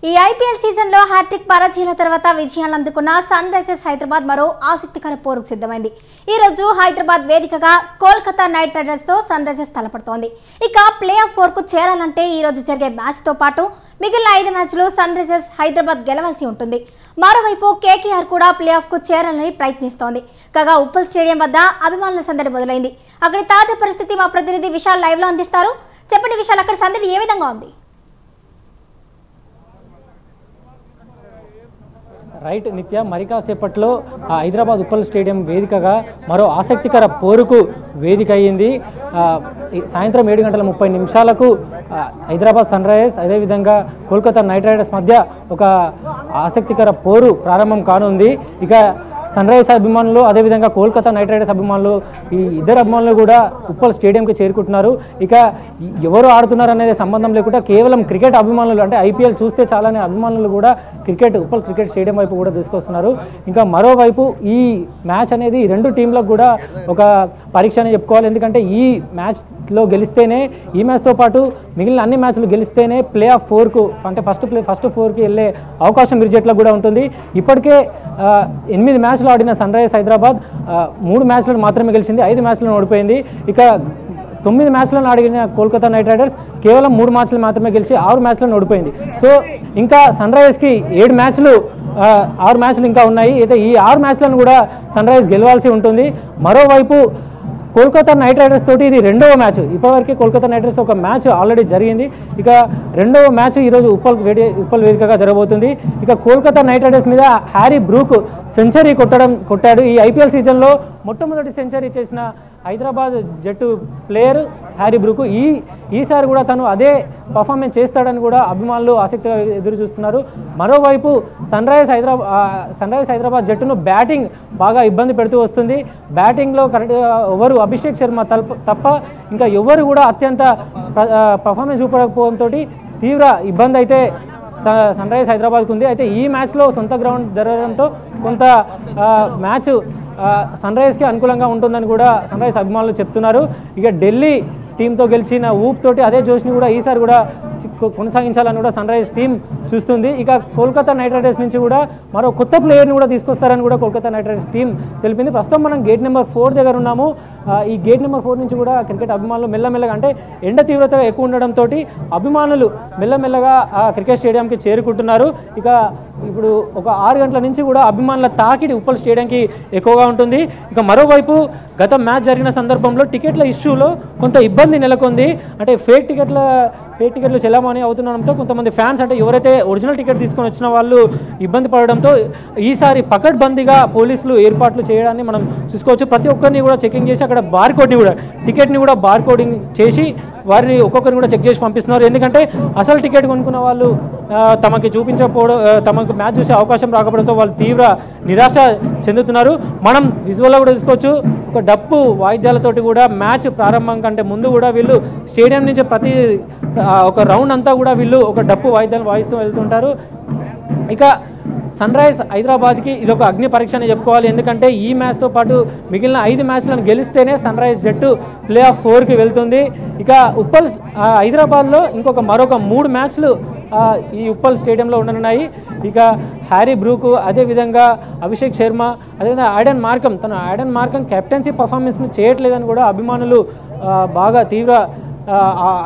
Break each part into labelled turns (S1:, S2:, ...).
S1: ఈ IPL season లో hat trick పరాజయాల తర్వాత విజయాలను అందుకున్న సన్ రైజర్స్ హైదరాబాద్ మరో ఆసక్తికర పోరుకు సిద్ధమైంది. ఈ రోజు హైదరాబాద్ వేదికగా కోల్కతా నైట్ రైడర్స్ తో సన్ రైజర్స్ తలపడుతోంది. ఇక ప్లే ఆఫ్ 4 కు చేరాలంటే ఈ రోజు జరిగే మ్యాచ్ తో పాటు మిగిలిన 5 మ్యాచ్లు సన్ రైజర్స్ హైదరాబాద్ గెలవాల్సి ఉంటుంది. మరోవైపు కేకేఆర్ కూడా ప్లే ఆఫ్ కు చేరాలని ప్రయత్నిస్తోంది. కాగా ఉప్పల్ స్టేడియం వద్ద అభిమానుల సందడి మొదలైంది. అక్కడి తాజా పరిస్థితి మా ప్రతినిధి విశాల్ లైవ్ లో అందిస్తారు. చెప్పండి విశాల్, అక్కడ సందడి ఏ విధంగా ఉంది?
S2: రైట్ నిత్య, మరి కాసేపట్లో హైదరాబాద్ ఉప్పల్ స్టేడియం వేదికగా మరో ఆసక్తికర పోరుకు వేదిక అయ్యింది. సాయంత్రం 7:30 హైదరాబాద్ సన్ రైజర్స్ అదేవిధంగా కోల్కతా నైట్ రైడర్స్ మధ్య ఒక ఆసక్తికర పోరు ప్రారంభం కానుంది. ఇక సన్ రైజర్స్ అభిమానులు అదేవిధంగా కోల్కతా నైట్ రైడర్స్ అభిమానులు ఈ ఇద్దరు అభిమానులు కూడా ఉప్పల్ స్టేడియంకి చేరుకుంటున్నారు. ఇక ఎవరు ఆడుతున్నారు అనేది సంబంధం లేకుండా కేవలం క్రికెట్ అభిమానులు, అంటే ఐపీఎల్ చూస్తే చాలానే అభిమానులు కూడా ఉప్పల్ క్రికెట్ స్టేడియం వైపు కూడా తీసుకొస్తున్నారు. ఇంకా మరోవైపు ఈ మ్యాచ్ అనేది రెండు టీంలకు కూడా ఒక పరీక్ష అని చెప్పుకోవాలి. ఎందుకంటే ఈ మ్యాచ్లో గెలిస్తేనే, ఈ మ్యాచ్తో పాటు మిగిలిన అన్ని మ్యాచ్లు గెలిస్తేనే ప్లే ఆఫ్ 4కు, అంటే ఫస్ట్ 4కి వెళ్ళే అవకాశం ఇరు జట్లకు కూడా ఉంటుంది. ఇప్పటికే 8 మ్యాచ్లు ఆడిన సన్ రైజర్స్ హైదరాబాద్ 3 మ్యాచ్లను మాత్రమే గెలిచింది, 5 మ్యాచ్లను ఓడిపోయింది. ఇక 9 మ్యాచ్లను ఆడిన కోల్కతా నైట్ రైడర్స్ కేవలం 3 మ్యాచ్లు మాత్రమే గెలిచి 6 మ్యాచ్లను ఓడిపోయింది. సో ఇంకా సన్ రైజర్స్కి 6 మ్యాచ్లు ఇంకా ఉన్నాయి. అయితే ఈ 6 మ్యాచ్లను కూడా సన్ రైజర్స్ గెలవాల్సి ఉంటుంది. మరోవైపు కోల్కతా నైట్ రైడర్స్ తోటి ఇది రెండవ మ్యాచ్. ఇప్పటివరకే కోల్కతా నైట్ రైడర్స్ ఒక మ్యాచ్ ఆల్రెడీ జరిగింది. ఇక రెండవ మ్యాచ్ ఈరోజు ఉప్పల్ వేదికగా జరగబోతుంది. ఇక కోల్కతా నైట్ రైడర్స్ మీద హ్యారీ బ్రూక్ సెంచరీ కొట్టాడు. ఈ ఐపీఎల్ సీజన్లో మొట్టమొదటి సెంచరీ చేసిన హైదరాబాద్ జట్టు ప్లేయర్ హ్యారీ బ్రూక్ ఈసారి కూడా తను అదే పర్ఫార్మెన్స్ చేస్తాడని కూడా అభిమానులు ఆసక్తిగా ఎదురు చూస్తున్నారు. మరోవైపు సన్ రైజర్స్ హైదరాబాద్ జట్టును బ్యాటింగ్ బాగా ఇబ్బంది పెడుతూ వస్తుంది. బ్యాటింగ్లో ఎవరు అభిషేక్ శర్మ తప్ప ఇంకా ఎవరు కూడా అత్యంత పర్ఫార్మెన్స్ చూపకపోవడంతో తీవ్ర ఇబ్బంది అయితే సన్ రైజర్స్ హైదరాబాద్కు ఉంది. అయితే ఈ మ్యాచ్లో సొంత గ్రౌండ్ జరగడంతో కొంత మ్యాచ్ సన్ రైజర్స్కి అనుకూలంగా ఉంటుందని కూడా సన్ రైజర్స్ అభిమానులు చెప్తున్నారు. ఇక ఢిల్లీ టీంతో గెలిచిన ఊపుతోటి అదే జోష్ని కూడా ఈసారి కూడా కొనసాగించాలని కూడా సన్ రైజర్స్ టీం చూస్తుంది. ఇక కోల్కతా నైట్ రైడర్స్ నుంచి కూడా మరో కొత్త ప్లేయర్ని కూడా తీసుకొస్తారని కూడా కోల్కతా నైట్ రైడర్స్ టీం తెలిపింది. ప్రస్తుతం మనం గేట్ నెంబర్ 4 దగ్గర ఉన్నాము. ఈ గేట్ నెంబర్ 4 నుంచి కూడా క్రికెట్ అభిమానులు మెల్లమెల్లగా, అంటే ఎండ తీవ్రత ఎక్కువ ఉండడంతో అభిమానులు మెల్లమెల్లగా క్రికెట్ స్టేడియంకి చేరుకుంటున్నారు. ఇక ఇప్పుడు ఒక 6 గంటల నుంచి కూడా అభిమానుల తాకిడి ఉప్పల్ స్టేడియంకి ఎక్కువగా ఉంటుంది. ఇక మరోవైపు గత మ్యాచ్ జరిగిన సందర్భంలో టికెట్ల ఇష్యూలో కొంత ఇబ్బంది నెలకొంది. అంటే ఫేక్ టికెట్లు చెల్లమని అవుతుండడంతో కొంతమంది ఫ్యాన్స్, అంటే ఎవరైతే ఒరిజినల్ టికెట్ తీసుకొని వచ్చిన వాళ్ళు ఇబ్బంది పడడంతో ఈసారి పకడ్బందీగా పోలీసులు ఏర్పాట్లు చేయడాన్ని మనం చూసుకోవచ్చు. ప్రతి ఒక్కరిని కూడా చెకింగ్ చేసి అక్కడ టికెట్ని కూడా బార్ కోడింగ్ చేసి వారిని ఒక్కొక్కరిని కూడా చెక్ చేసి పంపిస్తున్నారు. ఎందుకంటే అసలు టికెట్ కొనుక్కున్న వాళ్ళు తమకు మ్యాచ్ చూసే అవకాశం రాకపోవడంతో వాళ్ళు తీవ్ర నిరాశ చెందుతున్నారు. మనం విజువల్లో కూడా చూసుకోవచ్చు. ఒక డప్పు వాయిద్యాలతోటి కూడా మ్యాచ్ ప్రారంభం కంటే ముందు కూడా వీళ్ళు స్టేడియం నుంచి ప్రతి ఒక రౌండ్ అంతా కూడా వీళ్ళు ఒక డప్పు వాయిద్యాలు వాయిస్తూ వెళ్తుంటారు. ఇక సన్ రైజర్స్ హైదరాబాద్కి ఇది ఒక అగ్ని పరీక్ష అని చెప్పుకోవాలి. ఎందుకంటే ఈ మ్యాచ్తో పాటు మిగిలిన 5 మ్యాచ్లను గెలిస్తేనే సన్ రైజర్స్ జట్టు ప్లే ఆఫ్ 4కి వెళ్తుంది. ఇక హైదరాబాద్లో మరొక 3 మ్యాచ్లు ఈ ఉప్పల్ స్టేడియంలో ఉండనున్నాయి. ఇక హ్యారీ బ్రూక్, అదేవిధంగా అభిషేక్ శర్మ, అదేవిధంగా ఆడెన్ మార్కం కెప్టెన్సీ పర్ఫార్మెన్స్ను చేయట్లేదని కూడా అభిమానులు బాగా తీవ్ర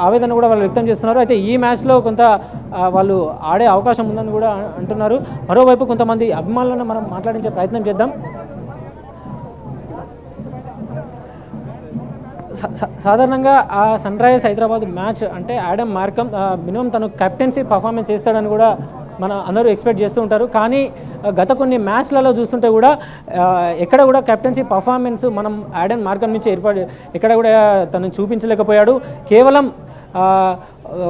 S2: ఆవేదన కూడా వాళ్ళు వ్యక్తం చేస్తున్నారు. అయితే ఈ మ్యాచ్లో కొంత వాళ్ళు ఆడే అవకాశం ఉందని కూడా అంటున్నారు. మరోవైపు కొంతమంది అభిమానులను మనం మాట్లాడించే ప్రయత్నం చేద్దాం. సాధారణంగా ఆ సన్ రైజర్స్ హైదరాబాద్ మ్యాచ్ అంటే ఆడెన్ మార్కం మినిమం తను కెప్టెన్సీ పర్ఫార్మెన్స్ చేస్తాడని కూడా అందరూ ఎక్స్పెక్ట్ చేస్తూ ఉంటారు. కానీ గత కొన్ని మ్యాచ్లలో చూస్తుంటే కూడా ఎక్కడ కూడా కెప్టెన్సీ పర్ఫార్మెన్స్ మనం ఆడెన్ మార్కం నుంచి ఎక్కడ కూడా తను చూపించలేకపోయాడు. కేవలం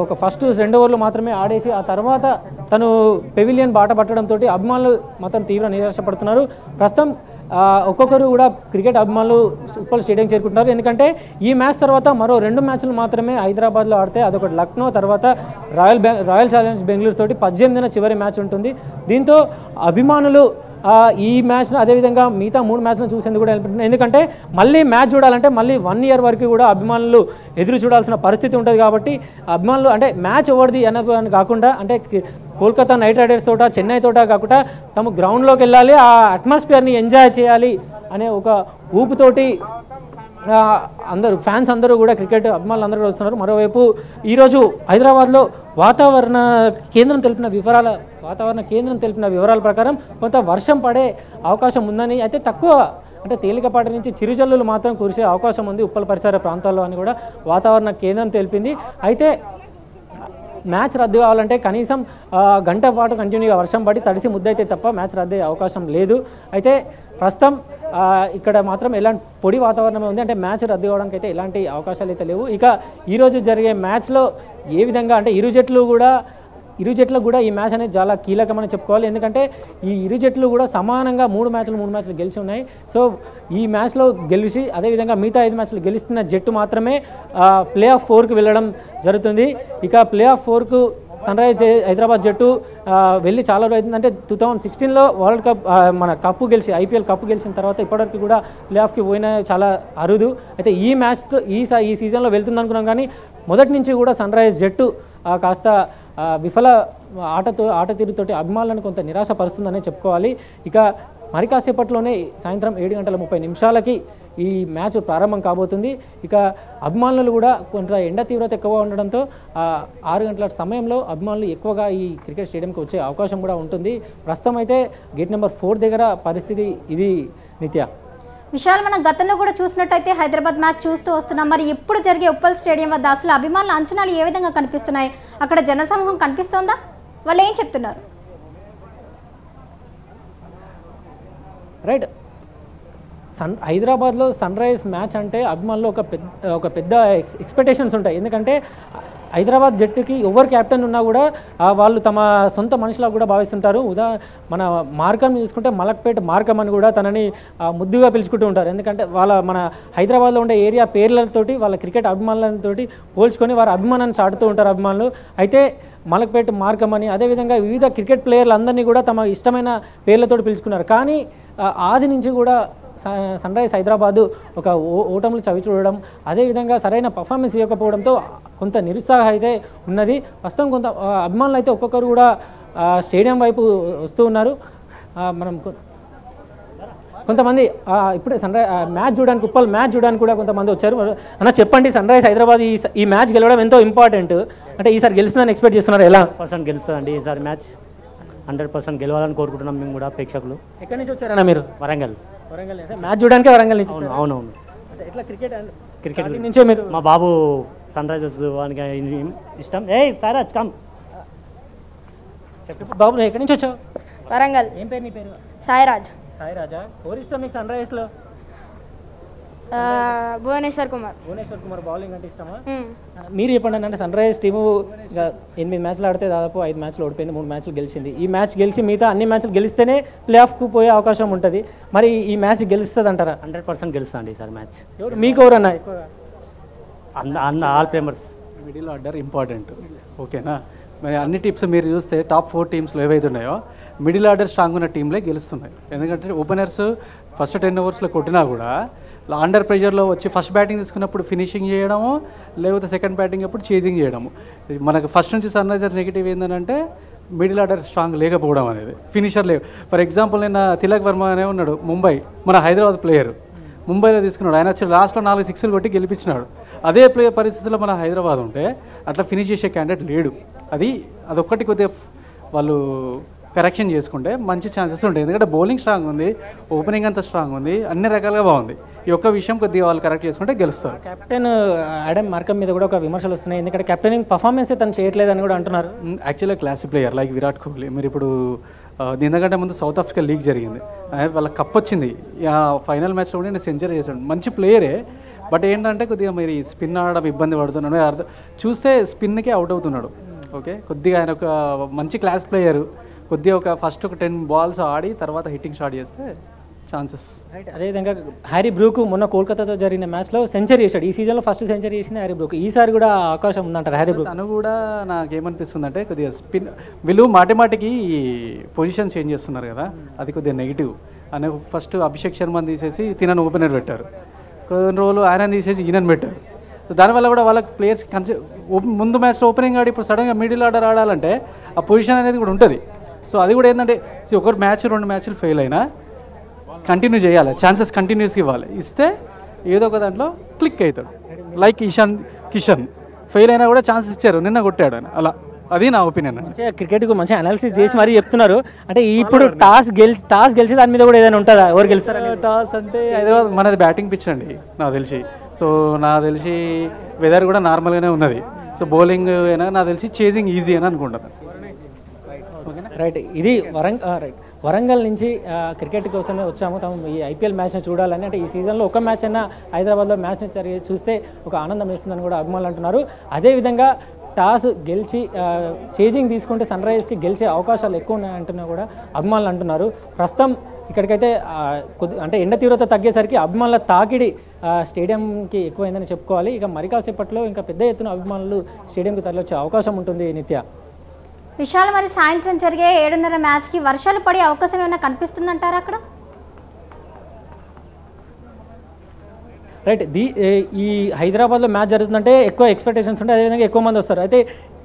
S2: ఒక ఫస్ట్ 2 ఓవర్లు మాత్రమే ఆడేసి ఆ తర్వాత తను పెవిలియన్ బాట పట్టడంతో అభిమానులు మాత్రం తీవ్ర నిరాశపడుతున్నారు. ప్రస్తుతం ఒక్కొక్కరు కూడా క్రికెట్ అభిమానులు ఉప్పల్ స్టేడియం చేరుకుంటున్నారు. ఎందుకంటే ఈ మ్యాచ్ తర్వాత మరో 2 మ్యాచ్లు మాత్రమే హైదరాబాద్లో ఆడితే అదొకటి లక్నో, తర్వాత రాయల్ ఛాలెంజర్స్ బెంగళూరు తోటి 18న చివరి మ్యాచ్ ఉంటుంది. దీంతో అభిమానులు ఈ మ్యాచ్ను అదేవిధంగా మిగతా 3 మ్యాచ్లను చూసేందుకు కూడా వెళ్ళిపోతున్నారు. ఎందుకంటే మళ్ళీ మ్యాచ్ చూడాలంటే మళ్ళీ 1 ఇయర్ వరకు కూడా అభిమానులు ఎదురు చూడాల్సిన పరిస్థితి ఉంటుంది. కాబట్టి అభిమానులు అంటే మ్యాచ్ ఎవరిది అని కాకుండా అంటే కోల్కతా నైట్ రైడర్స్ తోట చెన్నై తోట కాకుండా తమ గ్రౌండ్లోకి వెళ్ళాలి, ఆ అట్మాస్ఫియర్ని ఎంజాయ్ చేయాలి అనే ఒక ఊపుతోటి అందరూ ఫ్యాన్స్ అందరూ కూడా క్రికెట్ అభిమానులు అందరూ వస్తున్నారు. మరోవైపు ఈరోజు హైదరాబాద్లో వాతావరణ కేంద్రం తెలిపిన వివరాల ప్రకారం కొంత వర్షం పడే అవకాశం ఉందని, అయితే తక్కువ అంటే తేలికపాటి నుంచి చిరుజల్లులు మాత్రం కురిసే అవకాశం ఉంది ఉప్పల్ పరిసర ప్రాంతాల్లో అని కూడా వాతావరణ కేంద్రం తెలిపింది. అయితే మ్యాచ్ రద్దు కావాలంటే కనీసం గంట పాటు కంటిన్యూగా వర్షం పడి తడిసి ముద్దయితే తప్ప మ్యాచ్ రద్దు అయ్యే అవకాశం లేదు. అయితే ప్రస్తుతం ఇక్కడ మాత్రం ఎలాంటి పొడి వాతావరణమే ఉంది, అంటే మ్యాచ్ రద్దు కావడానికి అయితే ఎలాంటి అవకాశాలు అయితే లేవు. ఇక ఈరోజు జరిగే మ్యాచ్లో ఏ విధంగా అంటే ఇరు జట్లకు కూడా ఈ మ్యాచ్ అనేది చాలా కీలకమని చెప్పుకోవాలి. ఎందుకంటే ఈ ఇరు జట్లు కూడా సమానంగా 3 మ్యాచ్లు గెలిచి ఉన్నాయి. సో ఈ మ్యాచ్లో గెలిచి అదేవిధంగా మిగతా 5 మ్యాచ్లు గెలుస్తున్న జట్టు మాత్రమే ప్లే ఆఫ్ 4కు వెళ్ళడం జరుగుతుంది. ఇక ప్లే ఆఫ్ 4కు సన్ రైజ్ హైదరాబాద్ జట్టు వెళ్ళి చాలా రోజు అవుతుంది. అంటే 2016లో వరల్డ్ కప్ మన కప్పు గెలిచి IPL కప్పు గెలిచిన తర్వాత ఇప్పటివరకు కూడా ప్లే ఆఫ్కి పోయిన చాలా అరుదు. అయితే ఈ మ్యాచ్తో ఈ సీజన్లో వెళ్తుంది అనుకున్నాం, కానీ మొదటి నుంచి కూడా సన్ రైజ్ జట్టు కాస్త విఫల ఆట తీరుతోటి అభిమానులను కొంత నిరాశపరుస్తుందనే చెప్పుకోవాలి. ఇక మరి కాసేపట్లోనే సాయంత్రం 7:30 ఈ మ్యాచ్ ప్రారంభం కాబోతుంది. ఇక అభిమానులు కూడా కొంత ఎండ తీవ్రత ఎక్కువగా ఉండడంతో 6 గంటల సమయంలో అభిమానులు ఎక్కువగా ఈ క్రికెట్ స్టేడియంకి వచ్చే అవకాశం కూడా ఉంటుంది. ప్రస్తుతం అయితే గేట్ నెంబర్ 4 దగ్గర పరిస్థితి ఇది. నిత్య
S1: విశాల్, మనం గతంలో కూడా చూసినట్టయితే హైదరాబాద్ మ్యాచ్ చూస్తూ వస్తున్నాం. మరి ఇప్పుడు జరిగే ఉప్పల్ స్టేడియం వద్ద అసలు అభిమానుల అంచనాలు ఏ విధంగా కనిపిస్తున్నాయి? అక్కడ జనసమూహం కనిపిస్తోందా? వాళ్ళు ఏం చెప్తున్నారు?
S2: రైట్, హైదరాబాద్లో సన్ రైజ్ మ్యాచ్ అంటే అభిమానులు ఒక పెద్ద ఎక్స్పెక్టేషన్స్ ఉంటాయి. ఎందుకంటే హైదరాబాద్ జట్టుకి ఎవరు కెప్టెన్ ఉన్నా కూడా వాళ్ళు తమ సొంత మనుషులా కూడా భావిస్తుంటారు. మన మార్కం చూసుకుంటే మలక్పేట మార్కం అని కూడా తనని ముద్దుగా పిలుచుకుంటూ ఉంటారు. ఎందుకంటే మన హైదరాబాద్లో ఉండే ఏరియా పేర్లతోటి వాళ్ళ క్రికెట్ అభిమానులతోటి పోల్చుకొని వారి అభిమానాన్ని చాటుతూ ఉంటారు అభిమానులు. అయితే మలక్పేట మార్కం అని అదేవిధంగా వివిధ క్రికెట్ ప్లేయర్లు అందరినీ కూడా తమ ఇష్టమైన పేర్లతోటి పిలుచుకున్నారు. కానీ ఆది నుంచి కూడా సన్ రైజ్ హైదరాబాదు ఒక ఓటములు చవి చూడడం, అదేవిధంగా సరైన పర్ఫార్మెన్స్ ఇవ్వకపోవడంతో కొంత నిరుత్సాహం అయితే ఉన్నది. ప్రస్తుతం కొంత అభిమానులు అయితే ఒక్కొక్కరు కూడా స్టేడియం వైపు వస్తూ ఉన్నారు. మనం కొంతమంది ఇప్పుడే మ్యాచ్ చూడడానికి ఉప్పల్ మ్యాచ్ చూడడానికి కూడా కొంతమంది వచ్చారు. అన్న చెప్పండి, సన్ రైజ్ హైదరాబాద్ ఈ మ్యాచ్ గెలవడం ఎంతో ఇంపార్టెంట్, అంటే ఈసారి గెలుస్తుందని ఎక్స్పెక్ట్ చేస్తున్నారు? ఎలా
S3: 100% గెలుస్తుందండి ఈసారి మ్యాచ్, 100% గెలవాలని కోరుకుంటున్నాం మేము కూడా ప్రేక్షకులు.
S2: ఎక్కడి నుంచి వచ్చారన్నా మీరు?
S3: వరంగల్
S2: మ్యాచ్ చూడడానికి వరంగల్ నుంచి?
S3: అవునవును.
S2: ఎట్లా క్రికెట్
S3: నుంచే మీరు? మా బాబు సన్ రైజర్స్ వానికి ఇష్టం. సారాజ్ కమ్
S2: చెప్పు బాబు, ఎక్కడి నుంచి వచ్చావు?
S4: వరంగల్.
S2: ఏం పేరు నీ పేరు?
S4: సాయిరాజ్.
S2: సాయిరాజా. ఎవరు ఇష్టం మీకు సన్ రైజ్లో?
S4: భువనేశ్వర్ కుమార్.
S2: బౌలింగ్ అంటే ఇష్టమా? మీరు చెప్పండి. అంటే సన్ రైజ్ టీము 8 మ్యాచ్లు ఆడితే దాదాపు 5 మ్యాచ్లు ఓడిపోయింది, 3 మ్యాచ్లు గెలిచింది. ఈ మ్యాచ్ గెలిచి మిగతా అన్ని మ్యాచ్లు గెలిస్తేనే ప్లే ఆఫ్కు పోయే అవకాశం ఉంటుంది. మరి ఈ మ్యాచ్ గెలుస్తుంది అంటారా?
S3: 100% గెలుస్తుంది ఈసారి మ్యాచ్.
S2: మీకు ఎవరన్నా ఎక్కువగా?
S3: All players.
S5: Middle order important, ఓకేనా? మరి అన్ని టీమ్స్ మీరు చూస్తే టాప్ 4 టీమ్స్లో ఏవైతే ఉన్నాయో మిడిల్ ఆర్డర్ స్ట్రాంగ్ ఉన్న టీంలే గెలుస్తున్నాయి. ఎందుకంటే ఓపెనర్స్ ఫస్ట్ 10 ఓవర్స్లో కొట్టినా కూడా అండర్ ప్రెషర్లో వచ్చి ఫస్ట్ బ్యాటింగ్ తీసుకున్నప్పుడు ఫినిషింగ్ చేయడము, లేకపోతే సెకండ్ బ్యాటింగ్ అప్పుడు చేజింగ్ చేయడము. మనకు ఫస్ట్ నుంచి సన్ రైజర్స్ నెగిటివ్ ఏంటంటే మిడిల్ ఆర్డర్ స్ట్రాంగ్ లేకపోవడం అనేది, ఫినిషర్ లేవు. ఫర్ ఎగ్జాంపుల్ నిన్న తిలక్ వర్మ అనే ఉన్నాడు, ముంబై మన హైదరాబాద్ ప్లేయర్, ముంబైలో తీసుకున్నాడు. ఆయన వచ్చి లాస్ట్లో 4 సిక్స్లు కొట్టి గెలిపించినాడు. అదే ప్లేయర్ పరిస్థితుల్లో మన హైదరాబాద్ ఉంటే అట్లా ఫినిష్ చేసే క్యాండిడేట్ లేడు. అదొక్కటి కొద్దిగా వాళ్ళు కరెక్షన్ చేసుకుంటే మంచి ఛాన్సెస్ ఉంటాయి. ఎందుకంటే బౌలింగ్ స్ట్రాంగ్ ఉంది, ఓపెనింగ్ అంతా స్ట్రాంగ్ ఉంది, అన్ని రకాలుగా బాగుంది. ఈ ఒక్క విషయం కొద్దిగా వాళ్ళు కరెక్ట్ చేసుకుంటే గెలుస్తారు.
S2: కెప్టెన్ ఆడమ్ మార్కమ్ మీద కూడా ఒక విమర్శలు వస్తున్నాయి. ఎందుకంటే కెప్టెనింగ్ పర్ఫార్మెన్స్ తను చేయట్లేదని కూడా అంటున్నారు.
S5: యాక్చువల్గా classic player like Virat Kohli. మీరు ఇప్పుడు దీనికంటే ముందు సౌత్ ఆఫ్రికా లీగ్ జరిగింది, వాళ్ళ కప్ వచ్చింది. ఫైనల్ మ్యాచ్లో కూడా నేను సెంచరీ చేశాడు. మంచి ప్లేయరే, బట్ ఏంటంటే కొద్దిగా మీరు స్పిన్ ఆడడం ఇబ్బంది పడుతున్నాడు. చూస్తే స్పిన్కే అవుట్ అవుతున్నాడు. ఓకే, కొద్దిగా ఆయన ఒక మంచి క్లాస్ ప్లేయరు. కొద్దిగా ఫస్ట్ ఒక 10 బాల్స్ ఆడి తర్వాత హిట్టింగ్ స్టార్ట్ చేస్తే ఛాన్సెస్.
S2: రైట్, అదేవిధంగా హ్యారీ బ్రూక్ మొన్న కోల్కతాతో జరిగిన మ్యాచ్లో సెంచరీ చేశాడు. ఈ సీజన్లో ఫస్ట్ సెంచరీ చేసింది హ్యారీ బ్రూక్. ఈసారి కూడా అవకాశం ఉందంటారు హ్యారీ బ్రూక్?
S5: తను కూడా నాకేమనిపిస్తుంది అంటే కొద్దిగా స్పిన్, వీళ్ళు మాటిమాటికి పొజిషన్ చేంజ్ చేస్తున్నారు కదా, అది కొద్దిగా నెగిటివ్. అనే ఫస్ట్ అభిషేక్ శర్మని తీసేసి తినను ఓపెనర్ పెట్టారు, కొన్ని రోజులు ఆయన తీసేసి ఈయనని పెట్టారు. సో దానివల్ల కూడా వాళ్ళకి ప్లేయర్స్ ముందు మ్యాచ్లో ఓపెనింగ్ ఆడి ఇప్పుడు సడన్గా మిడిల్ ఆర్డర్ ఆడాలంటే ఆ పొజిషన్ అనేది కూడా ఉంటుంది. సో అది కూడా ఏంటంటే ఒక మ్యాచ్ 2 మ్యాచ్లు ఫెయిల్ అయినా కంటిన్యూ చేయాలి, ఛాన్సెస్ కంటిన్యూస్గా ఇవ్వాలి. ఇస్తే ఏదో ఒక దాంట్లో క్లిక్ అవుతాడు. లైక్ కిషన్ ఫెయిల్ అయినా కూడా ఛాన్సెస్ ఇచ్చారు, నిన్న కొట్టాడు అని. అలా అది నా ఒపీనియన్.
S2: మంచిగా క్రికెట్కు మంచిగా అనాలిసిస్ చేసి మరీ చెప్తున్నారు. అంటే ఇప్పుడు టాస్ గెలిచి దాని మీద కూడా ఏదైనా ఉంటుందా, ఎవరు గెలుస్తారా?
S5: టాస్ అంటే హైదరాబాద్ మనది బ్యాటింగ్ పిచ్ అండి నాకు తెలిసి. సో నాకు తెలిసి వెదర్ కూడా నార్మల్గానే ఉన్నది. సో బౌలింగ్ అయినా నాకు తెలిసి చేజింగ్ ఈజీ అని అనుకుంటాను.
S2: రైట్, ఇది వరంగల్ నుంచి క్రికెట్ కోసమే వచ్చాము. ఈ ఐపీఎల్ మ్యాచ్ని చూడాలని. అంటే ఈ సీజన్లో ఒక మ్యాచ్ అయినా హైదరాబాద్లో మ్యాచ్ని చూస్తే ఒక ఆనందం వేస్తుందని కూడా అభిమానులు అంటున్నారు. అదేవిధంగా టాస్ గెలిచి చేజింగ్ తీసుకుంటే సన్ రైజర్స్కి గెలిచే అవకాశాలు ఎక్కువ ఉన్నాయంటున్నా కూడా అభిమానులు అంటున్నారు. ప్రస్తుతం ఇక్కడికైతే అంటే ఎండ తీవ్రత తగ్గేసరికి అభిమానుల తాకిడి స్టేడియంకి ఎక్కువైందని చెప్పుకోవాలి. ఇక మరి కాసేపట్లో ఇంకా పెద్ద ఎత్తున అభిమానులు స్టేడియంకి తరలివచ్చే అవకాశం ఉంటుంది. నిత్య
S1: విశాల్, మరి సాయంత్రం జరిగే 7:30 మ్యాచ్కి వర్షాలు పడే అవకాశం ఏమైనా కనిపిస్తుందంటారా అక్కడ?
S2: రైట్, ఈ హైదరాబాద్లో మ్యాచ్ జరుగుతుందంటే ఎక్కువ ఎక్స్పెక్టేషన్స్ ఉంటాయి, అదేవిధంగా ఎక్కువ మంది వస్తారు. అయితే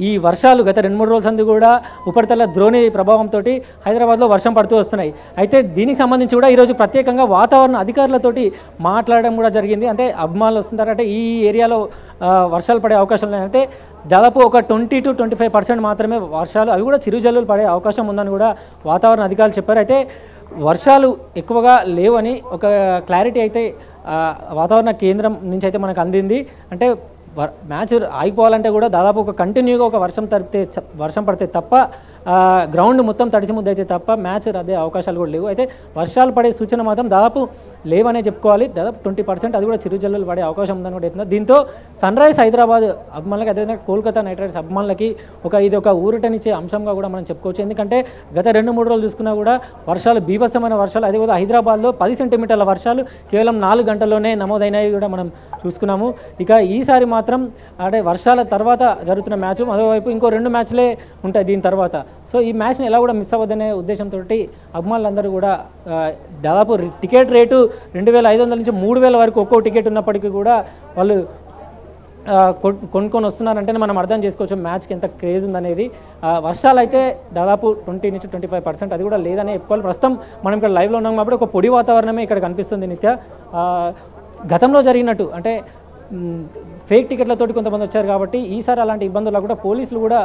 S2: ఈ వర్షాలు గత 2-3 రోజుల సంది కూడా ఉపరితల ద్రోణి ప్రభావంతో హైదరాబాద్లో వర్షం పడుతూ వస్తున్నాయి. అయితే దీనికి సంబంధించి కూడా ఈరోజు ప్రత్యేకంగా వాతావరణ అధికారులతోటి మాట్లాడడం కూడా జరిగింది. అంటే అభిమానులు వస్తుంటారు, అంటే ఈ ఏరియాలో వర్షాలు పడే అవకాశం లేదంటే దాదాపు ఒక 20 to 25% మాత్రమే వర్షాలు, అవి కూడా చిరుజల్లులు పడే అవకాశం ఉందని కూడా వాతావరణ అధికారులు చెప్పారు. అయితే వర్షాలు ఎక్కువగా లేవని ఒక క్లారిటీ అయితే వాతావరణ కేంద్రం నుంచి అయితే మనకు అందింది. అంటే మ్యాచ్ ఆగిపోవాలంటే కూడా దాదాపు ఒక కంటిన్యూగా ఒక వర్షం పడితే తప్ప గ్రౌండ్ మొత్తం తడిసి ముద్దయితే తప్ప మ్యాచ్ రద్దే అవకాశాలు కూడా లేవు. అయితే వర్షాలు పడే సూచన మాత్రం దాదాపు లేవనే చెప్పుకోవాలి. దాదాపు 20%, అది కూడా చిరుజల్లులు పడే అవకాశం ఉందని కూడా చెప్తున్నారు. దీంతో సన్ రైజ్ హైదరాబాద్ అభిమానులకి, అదేవిధంగా కోల్కతా నైట్ రైడర్స్ అభిమానులకి ఇది ఒక ఊరటనిచ్చే అంశంగా కూడా మనం చెప్పుకోవచ్చు. ఎందుకంటే గత 2-3 రోజులు చూసుకున్నా కూడా వర్షాలు, బీభత్సమైన వర్షాలు, అదే కూడా హైదరాబాద్లో 10 సెంటీమీటర్ల వర్షాలు కేవలం 4 గంటల్లోనే నమోదైనవి కూడా మనం చూసుకున్నాము. ఇక ఈసారి మాత్రం అంటే వర్షాల తర్వాత జరుగుతున్న మ్యాచ్, మరోవైపు ఇంకో 2 మ్యాచ్లే ఉంటాయి దీని తర్వాత. సో ఈ మ్యాచ్ని ఎలా కూడా మిస్ అవ్వదనే ఉద్దేశంతో అభిమానులందరూ కూడా దాదాపు టికెట్ రేటు 2,500 నుంచి 3,000 వరకు ఒక్కో టికెట్ ఉన్నప్పటికీ కూడా వాళ్ళు కొనుక్కొని వస్తున్నారంటేనే మనం అర్థం చేసుకోవచ్చు మ్యాచ్కి ఎంత క్రేజ్ ఉందనేది. వర్షాలు అయితే దాదాపు 20 నుంచి 25%, అది కూడా లేదని చెప్పుకోవాలి. ప్రస్తుతం మనం ఇక్కడ లైవ్లో ఉన్నాం కాబట్టి ఒక పొడి వాతావరణమే ఇక్కడ కనిపిస్తుంది. నిత్య గతంలో జరిగినట్టు అంటే ఫేక్ టికెట్లతోటి కొంతమంది వచ్చారు కాబట్టి ఈసారి అలాంటి ఇబ్బందులు కూడా పోలీసులు కూడా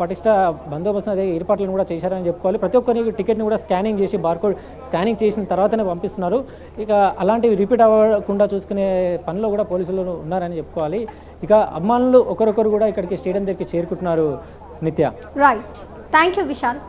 S2: పటిష్ట బందోబస్తు అదే ఏర్పాట్లను కూడా చేశారని చెప్పుకోవాలి. ప్రతి ఒక్కరి టికెట్ని కూడా స్కానింగ్ చేసి బార్కోడ్ స్కానింగ్ చేసిన తర్వాతనే పంపిస్తున్నారు. ఇక అలాంటివి రిపీట్ అవ్వకుండా చూసుకునే పనిలో కూడా పోలీసులు ఉన్నారని చెప్పుకోవాలి. ఇక అభిమానులు ఒకరొకరు కూడా ఇక్కడికి స్టేడియం దగ్గరికి చేరుకుంటున్నారు. నిత్య,
S1: రైట్, థ్యాంక్ యూ విశాల్.